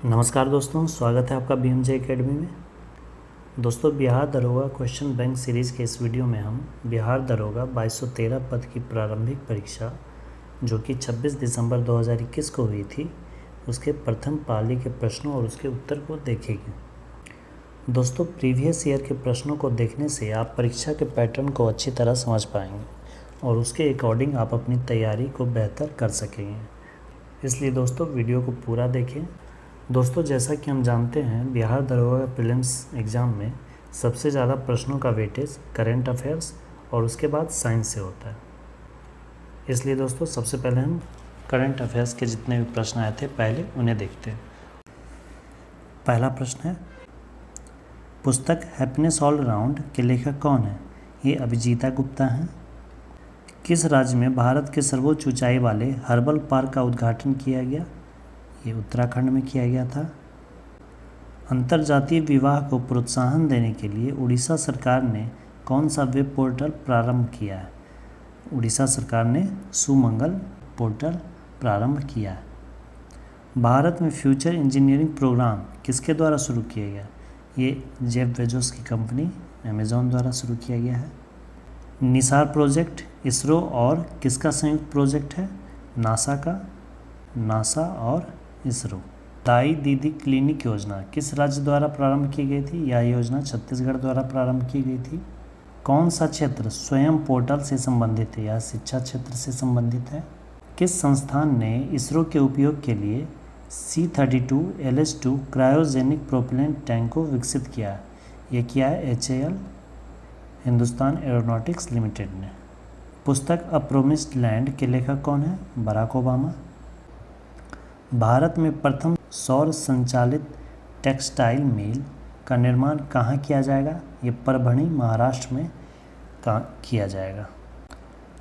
नमस्कार दोस्तों, स्वागत है आपका BMJ एकेडमी में। दोस्तों, बिहार दरोगा क्वेश्चन बैंक सीरीज़ के इस वीडियो में हम बिहार दरोगा 2213 पद की प्रारंभिक परीक्षा जो कि 26 दिसंबर 2021 को हुई थी, उसके प्रथम पाली के प्रश्नों और उसके उत्तर को देखेंगे। दोस्तों, प्रीवियस ईयर के प्रश्नों को देखने से आप परीक्षा के पैटर्न को अच्छी तरह समझ पाएंगे और उसके अकॉर्डिंग आप अपनी तैयारी को बेहतर कर सकेंगे। इसलिए दोस्तों, वीडियो को पूरा देखें। दोस्तों, जैसा कि हम जानते हैं, बिहार दरोगा प्रीलिम्स एग्ज़ाम में सबसे ज़्यादा प्रश्नों का वेटेज करंट अफेयर्स और उसके बाद साइंस से होता है। इसलिए दोस्तों, सबसे पहले हम करंट अफेयर्स के जितने भी प्रश्न आए थे पहले उन्हें देखते हैं। पहला प्रश्न है, पुस्तक हैप्पीनेस ऑल अराउंड के लेखक कौन है? ये अभिजीता गुप्ता हैं। किस राज्य में भारत के सर्वोच्च ऊंचाई वाले हर्बल पार्क का उद्घाटन किया गया? ये उत्तराखंड में किया गया था। अंतर्जातीय विवाह को प्रोत्साहन देने के लिए उड़ीसा सरकार ने कौन सा वेब पोर्टल प्रारंभ किया है? उड़ीसा सरकार ने सुमंगल पोर्टल प्रारंभ किया है। भारत में फ्यूचर इंजीनियरिंग प्रोग्राम किसके द्वारा शुरू किया गया? ये जेफ बेजोस की कंपनी अमेज़ॉन द्वारा शुरू किया गया है। निसार प्रोजेक्ट इसरो और किसका संयुक्त प्रोजेक्ट है? नासा और इसरो। दाई दीदी क्लिनिक योजना किस राज्य द्वारा प्रारंभ की गई थी? यह योजना छत्तीसगढ़ द्वारा प्रारंभ की गई थी। कौन सा क्षेत्र स्वयं पोर्टल से संबंधित है? यह शिक्षा क्षेत्र से संबंधित है। किस संस्थान ने इसरो के उपयोग के लिए C-32 LH-2 cryogenic propellant tank को विकसित किया है? यह किया है HAL हिंदुस्तान एरोनॉटिक्स लिमिटेड ने। पुस्तक अ प्रोमिस्ड लैंड के लेखक कौन है? Barack Obama. भारत में प्रथम सौर संचालित टेक्सटाइल मिल का निर्माण कहाँ किया जाएगा? ये परभणी महाराष्ट्र में किया जाएगा।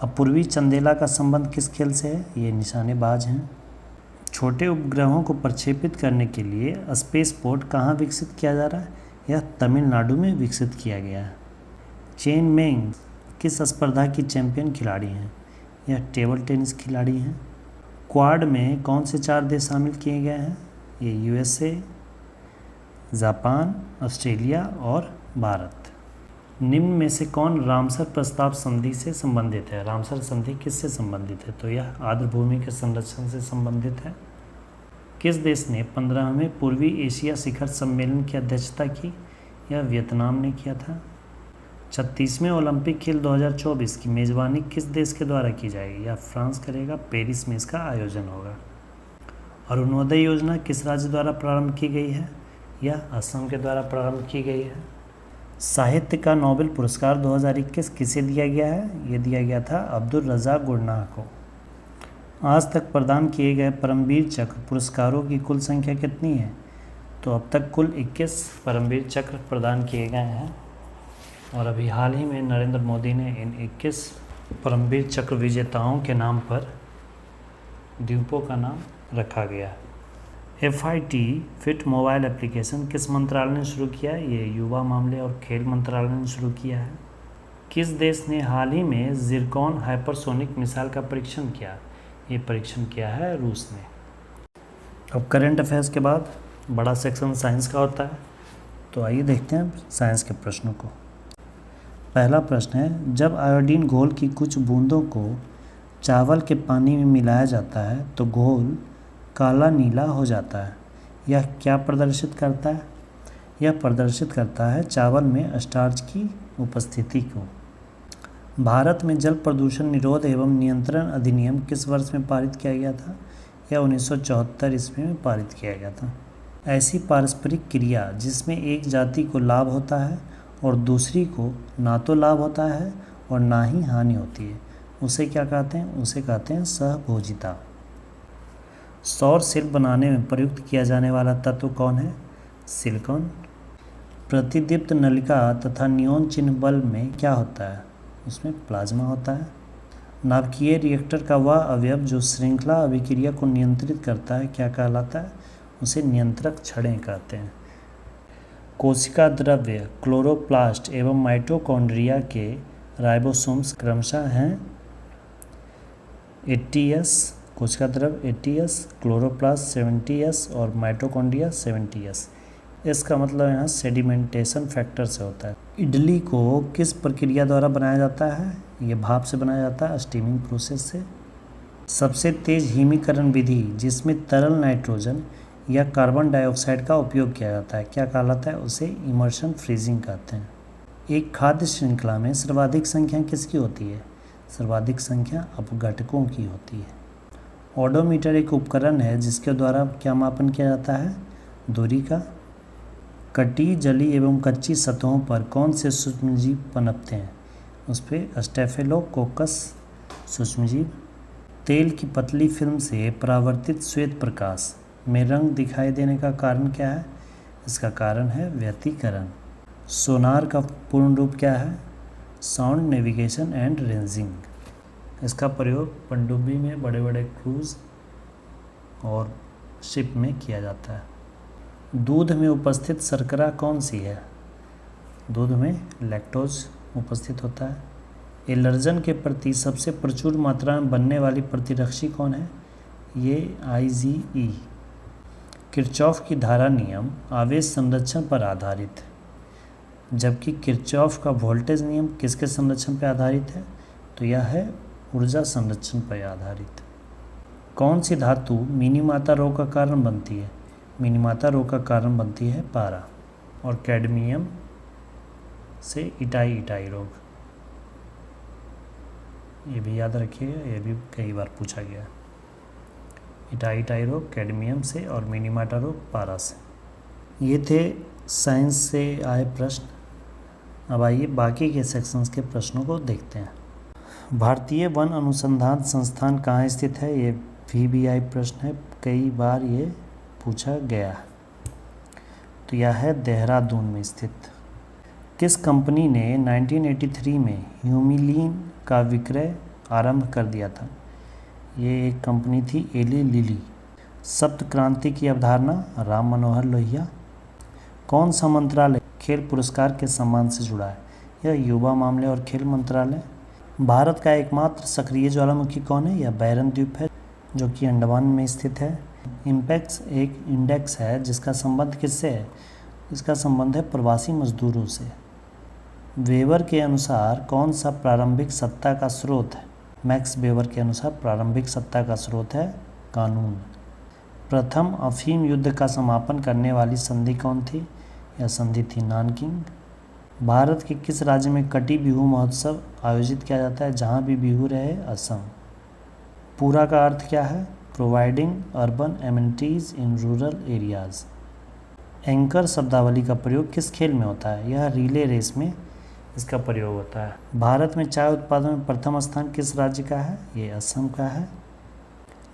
अपूर्वी चंदेला का संबंध किस खेल से है? ये निशानेबाज हैं। छोटे उपग्रहों को प्रक्षेपित करने के लिए स्पेस पोर्ट कहाँ विकसित किया जा रहा है? यह तमिलनाडु में विकसित किया गया है। चेन मेंग किस स्पर्धा की चैंपियन खिलाड़ी हैं? यह टेबल टेनिस खिलाड़ी हैं। क्वाड में कौन से 4 देश शामिल किए गए हैं? ये USA, जापान, ऑस्ट्रेलिया और भारत। निम्न में से कौन रामसर प्रस्ताव संधि से संबंधित है? रामसर संधि किससे संबंधित है? तो यह आर्द्र भूमि के संरक्षण से संबंधित है। किस देश ने 15वें पूर्वी एशिया शिखर सम्मेलन की अध्यक्षता की? यह वियतनाम ने किया था। 36वें ओलंपिक खेल 2024 की मेज़बानी किस देश के द्वारा की जाएगी? या फ्रांस करेगा। पेरिस में इसका आयोजन होगा। अरुणोदय योजना किस राज्य द्वारा प्रारंभ की गई है? यह असम के द्वारा प्रारंभ की गई है। साहित्य का नोबेल पुरस्कार 2021 किसे दिया गया है? ये दिया गया था अब्दुल रज़ाक गुरनाह को। आज तक प्रदान किए गए परमवीर चक्र पुरस्कारों की कुल संख्या कितनी है? तो अब तक कुल 21 परमवीर चक्र प्रदान किए गए हैं और अभी हाल ही में नरेंद्र मोदी ने इन 21 परमवीर चक्र विजेताओं के नाम पर द्वीपों का नाम रखा गया है। FIT फिट मोबाइल एप्लीकेशन किस मंत्रालय ने शुरू किया है? ये युवा मामले और खेल मंत्रालय ने शुरू किया है। किस देश ने हाल ही में जिरकॉन हाइपरसोनिक मिसाइल का परीक्षण किया? ये परीक्षण किया है रूस ने। अब करंट अफेयर्स के बाद बड़ा सेक्शन साइंस का होता है, तो आइए देखते हैं साइंस के प्रश्नों को। पहला प्रश्न है, जब आयोडीन घोल की कुछ बूंदों को चावल के पानी में मिलाया जाता है तो घोल काला नीला हो जाता है। यह क्या प्रदर्शित करता है? यह प्रदर्शित करता है चावल में स्टार्च की उपस्थिति को। भारत में जल प्रदूषण निरोध एवं नियंत्रण अधिनियम किस वर्ष में पारित किया गया था? यह 1974 ईस्वी में पारित किया गया था। ऐसी पारस्परिक क्रिया जिसमें एक जाति को लाभ होता है और दूसरी को ना तो लाभ होता है और ना ही हानि होती है, उसे क्या कहते हैं? उसे कहते हैं सहभोजिता। सौर शिल्प बनाने में प्रयुक्त किया जाने वाला तत्व कौन है? सिलिकॉन। प्रतिदीप्त नलिका तथा नियॉन चिन्ह बल्ब में क्या होता है? उसमें प्लाज्मा होता है। नाभिकीय रिएक्टर का वह अवयव जो श्रृंखला अभिक्रिया को नियंत्रित करता है क्या कहलाता है? उसे नियंत्रक छड़ें कहते हैं। कोशिका द्रव्य क्लोरोप्लास्ट एवं माइटोकॉन्ड्रिया के राइबोसोम्स क्रमशः हैं ATS, कोशिका द्रव 80s, क्लोरोप्लास्ट 70s और माइटोकॉन्ड्रिया 70s। इसका मतलब यहाँ सेडिमेंटेशन फैक्टर से होता है। इडली को किस प्रक्रिया द्वारा बनाया जाता है? ये भाप से बनाया जाता है, स्टीमिंग प्रोसेस से। सबसे तेज हिमीकरण विधि जिसमें तरल नाइट्रोजन या कार्बन डाइऑक्साइड का उपयोग किया जाता है क्या कहलाता है? उसे इमर्शन फ्रीजिंग कहते हैं। एक खाद्य श्रृंखला में सर्वाधिक संख्या किसकी होती है? सर्वाधिक संख्या अपघटकों की होती है। ओडोमीटर एक उपकरण है जिसके द्वारा क्या मापन किया जाता है? दूरी का। कटी, जली एवं कच्ची सतहों पर कौन से सूक्ष्मजीव पनपते हैं? उस पर स्टेफिलोकोकस सूक्ष्मजीव। तेल की पतली फिल्म से परावर्तित श्वेत प्रकाश में रंग दिखाई देने का कारण क्या है? इसका कारण है व्यतिकरण। सोनार का पूर्ण रूप क्या है? Sound navigation and ranging. इसका प्रयोग पनडुब्बी में बड़े बड़े क्रूज और शिप में किया जाता है। दूध में उपस्थित शर्करा कौन सी है? दूध में लैक्टोज उपस्थित होता है। एलर्जन के प्रति सबसे प्रचुर मात्रा में बनने वाली प्रतिरक्षी कौन है? ये IgE। किरचॉफ की धारा नियम आवेश संरक्षण पर आधारित है, जबकि किरचॉफ का वोल्टेज नियम किसके संरक्षण पर आधारित है? तो यह है ऊर्जा संरक्षण पर आधारित। कौन सी धातु मिनीमाता रोग का कारण बनती है? मिनीमाता रोग का कारण बनती है पारा। और कैडमियम से इटाई रोग, ये भी याद रखिएगा, ये भी कई बार पूछा गया। इटाई रोग कैडमियम से और मिनीमाटा रोग पारा से। ये थे साइंस से आए प्रश्न। अब आइए बाकी के सेक्शंस के प्रश्नों को देखते हैं। भारतीय वन अनुसंधान संस्थान कहाँ स्थित है? ये VBI प्रश्न है, कई बार ये पूछा गया। तो यह है देहरादून में स्थित। किस कंपनी ने 1983 में ह्यूमिलीन का विक्रय आरंभ कर दिया था? ये एक कंपनी थी एली लिली। सप्त क्रांति की अवधारणा राम मनोहर लोहिया। कौन सा मंत्रालय खेल पुरस्कार के सम्मान से जुड़ा है? यह युवा मामले और खेल मंत्रालय। भारत का एकमात्र सक्रिय ज्वालामुखी कौन है? यह बैरन द्वीप है जो कि अंडमान में स्थित है। इम्पैक्स एक इंडेक्स है जिसका संबंध किससे है? इसका संबंध है प्रवासी मजदूरों से। वेबर के अनुसार कौन सा प्रारंभिक सत्ता का स्रोत है? मैक्स वेबर के अनुसार प्रारंभिक सत्ता का स्रोत है कानून। प्रथम अफीम युद्ध का समापन करने वाली संधि कौन थी? यह संधि थी नानकिंग। भारत के किस राज्य में कटी बिहू महोत्सव आयोजित किया जाता है? जहाँ भी बिहू रहे, असम। पूरा का अर्थ क्या है? Providing urban amenities in rural areas. Anchor शब्दावली का प्रयोग किस खेल में होता है? यह रिले रेस में इसका प्रयोग होता है। भारत में चाय उत्पादन में प्रथम स्थान किस राज्य का है? ये असम का है।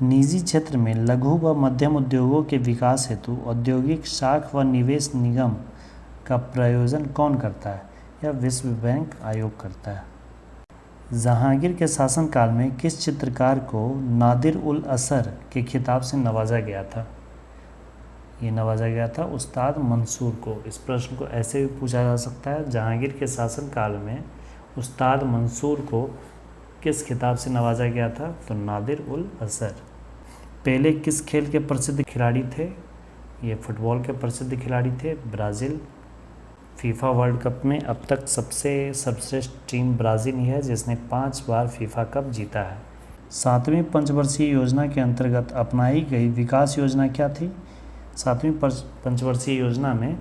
निजी क्षेत्र में लघु व मध्यम उद्योगों के विकास हेतु औद्योगिक शाख व निवेश निगम का प्रायोजन कौन करता है? यह विश्व बैंक आयोग करता है। जहांगीर के शासनकाल में किस चित्रकार को नादिर उल असर के खिताब से नवाजा गया था? ये नवाजा गया था उस्ताद मंसूर को। इस प्रश्न को ऐसे भी पूछा जा सकता है, जहांगीर के शासनकाल में उस्ताद मंसूर को किस खिताब से नवाजा गया था? तो नादिर उल असर। पेले किस खेल के प्रसिद्ध खिलाड़ी थे? ये फुटबॉल के प्रसिद्ध खिलाड़ी थे। ब्राज़ील। फीफा वर्ल्ड कप में अब तक सबसे सर्वश्रेष्ठ टीम ब्राज़ील ही है जिसने 5 बार फीफा कप जीता है। 7वीं पंचवर्षीय योजना के अंतर्गत अपनाई गई विकास योजना क्या थी? 7वीं पंचवर्षीय योजना में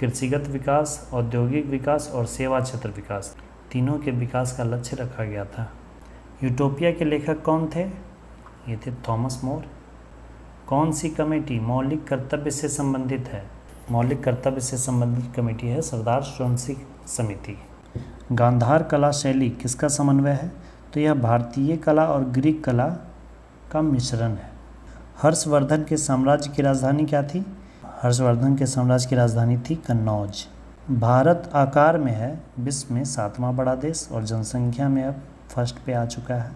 कृषिगत विकास, औद्योगिक विकास और सेवा क्षेत्र विकास तीनों के विकास का लक्ष्य रखा गया था। यूटोपिया के लेखक कौन थे? ये थे थॉमस मोर। कौन सी कमेटी मौलिक कर्तव्य से संबंधित है? मौलिक कर्तव्य से संबंधित कमेटी है सरदार स्वयंसिंह समिति। गांधार कला शैली किसका समन्वय है? तो यह भारतीय कला और ग्रीक कला का मिश्रण है। हर्षवर्धन के साम्राज्य की राजधानी क्या थी? हर्षवर्धन के साम्राज्य की राजधानी थी कन्नौज। भारत आकार में है विश्व में 7वां बड़ा देश और जनसंख्या में अब फर्स्ट पे आ चुका है।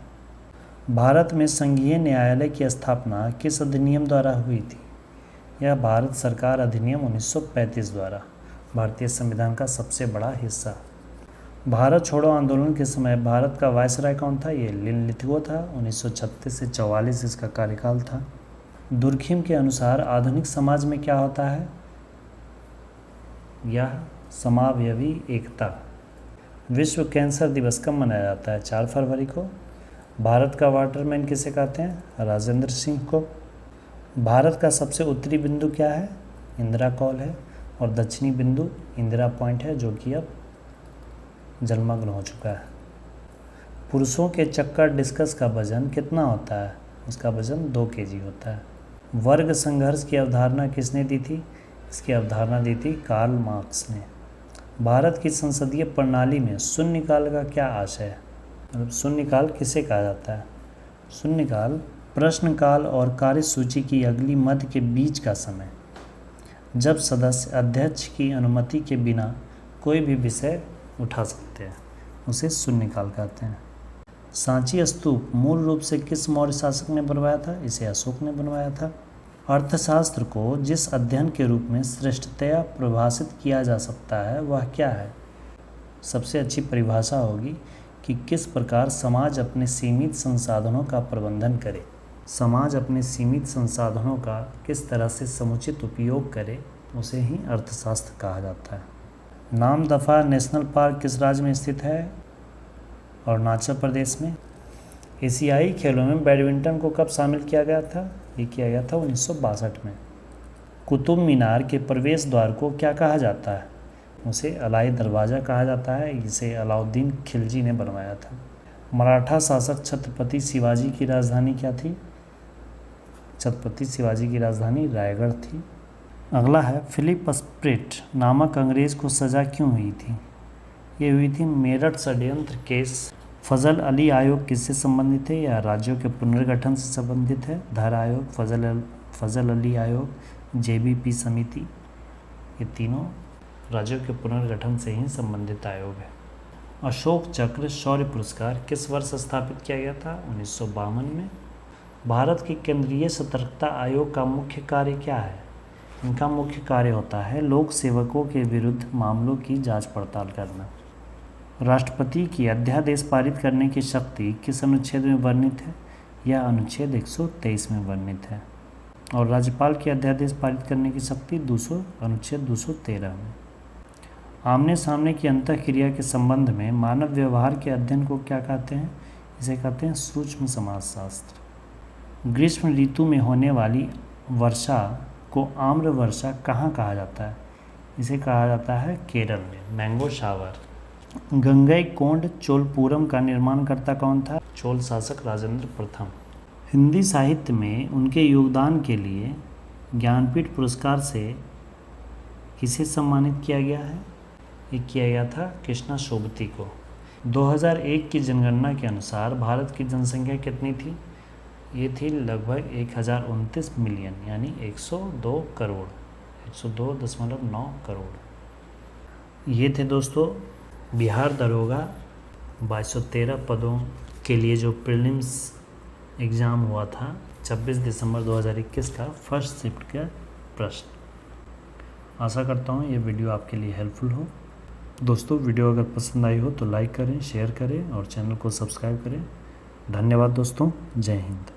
भारत में संघीय न्यायालय की स्थापना किस अधिनियम द्वारा हुई थी? यह भारत सरकार अधिनियम 1935 द्वारा, भारतीय संविधान का सबसे बड़ा हिस्सा। भारत छोड़ो आंदोलन के समय भारत का वायसराय कौन था? ये लिनलिथगो था। 1936 से 44 इसका कार्यकाल था। दुर्खिम के अनुसार आधुनिक समाज में क्या होता है? यह समावयवी एकता। विश्व कैंसर दिवस कब मनाया जाता है? 4 फरवरी को। भारत का वाटरमैन किसे कहते हैं? राजेंद्र सिंह को। भारत का सबसे उत्तरी बिंदु क्या है? इंदिरा कॉल है। और दक्षिणी बिंदु इंदिरा पॉइंट है, जो कि अब जलमग्न हो चुका है। पुरुषों के चक्कर डिस्कस का वजन कितना होता है? उसका वजन 2 kg होता है। वर्ग संघर्ष की अवधारणा किसने दी थी? इसकी अवधारणा दी थी कार्ल मार्क्स ने। भारत की संसदीय प्रणाली में शून्यकाल का क्या आशय है? मतलब शून्यकाल किसे कहा जाता है? शून्यकाल प्रश्नकाल और कार्यसूची की अगली मध्य के बीच का समय, जब सदस्य अध्यक्ष की अनुमति के बिना कोई भी विषय उठा सकते हैं, उसे शून्यकाल कहते हैं। सांची स्तूप मूल रूप से किस मौर्य शासक ने बनवाया था? इसे अशोक ने बनवाया था। अर्थशास्त्र को जिस अध्ययन के रूप में श्रेष्ठतया परिभाषित किया जा सकता है वह क्या है? सबसे अच्छी परिभाषा होगी कि किस प्रकार समाज अपने सीमित संसाधनों का प्रबंधन करे। समाज अपने सीमित संसाधनों का किस तरह से समुचित उपयोग करे, उसे ही अर्थशास्त्र कहा जाता है। नामदफा नेशनल पार्क किस राज्य में स्थित है? अरुणाचल प्रदेश में। एशियाई खेलों में बैडमिंटन को कब शामिल किया गया था? ये किया गया था 1962 में। कुतुब मीनार के प्रवेश द्वार को क्या कहा जाता है? उसे अलाई दरवाज़ा कहा जाता है। इसे अलाउद्दीन खिलजी ने बनवाया था। मराठा शासक छत्रपति शिवाजी की राजधानी क्या थी? छत्रपति शिवाजी की राजधानी रायगढ़ थी। अगला है फिलिप स्प्रेट नामक अंग्रेज़ को सज़ा क्यों हुई थी? ये हुई थी मेरठ षड्यंत्र केस। फजल अली आयोग किससे संबंधित है? या राज्यों के पुनर्गठन से संबंधित है। धर आयोग, फजल अली आयोग, JBP समिति, ये तीनों राज्यों के पुनर्गठन से ही संबंधित आयोग है। अशोक चक्र शौर्य पुरस्कार किस वर्ष स्थापित किया गया था? 1952 में। भारत के केंद्रीय सतर्कता आयोग का मुख्य कार्य क्या है? इनका मुख्य कार्य होता है लोक सेवकों के विरुद्ध मामलों की जांच पड़ताल करना। राष्ट्रपति की अध्यादेश पारित करने की शक्ति किस अनुच्छेद में वर्णित है? यह अनुच्छेद 123 में वर्णित है। और राज्यपाल की अध्यादेश पारित करने की शक्ति अनुच्छेद 213 में। आमने सामने की अंतःक्रिया के संबंध में मानव व्यवहार के अध्ययन को क्या कहते हैं? इसे कहते हैं सूक्ष्म समाजशास्त्र। ग्रीष्म ऋतु में होने वाली वर्षा को आम्र वर्षा कहाँ कहा जाता है? इसे कहा जाता है केरल में, मैंगो शावर। गंगईकोंड चोलपुरम का निर्माणकर्ता कौन था? चोल शासक राजेंद्र प्रथम। हिंदी साहित्य में उनके योगदान के लिए ज्ञानपीठ पुरस्कार से किसे सम्मानित किया गया है? ये किया गया था कृष्णा शोभती को। 2001 की जनगणना के अनुसार भारत की जनसंख्या कितनी थी? ये थी लगभग 1029 मिलियन, यानी 102 करोड़, 102.9 करोड़। ये थे दोस्तों बिहार दरोगा 2213 पदों के लिए जो प्रीलिम्स एग्ज़ाम हुआ था 26 दिसंबर 2021 का फर्स्ट शिफ्ट का प्रश्न। आशा करता हूँ ये वीडियो आपके लिए हेल्पफुल हो। दोस्तों वीडियो अगर पसंद आई हो तो लाइक करें, शेयर करें और चैनल को सब्सक्राइब करें। धन्यवाद दोस्तों, जय हिंद।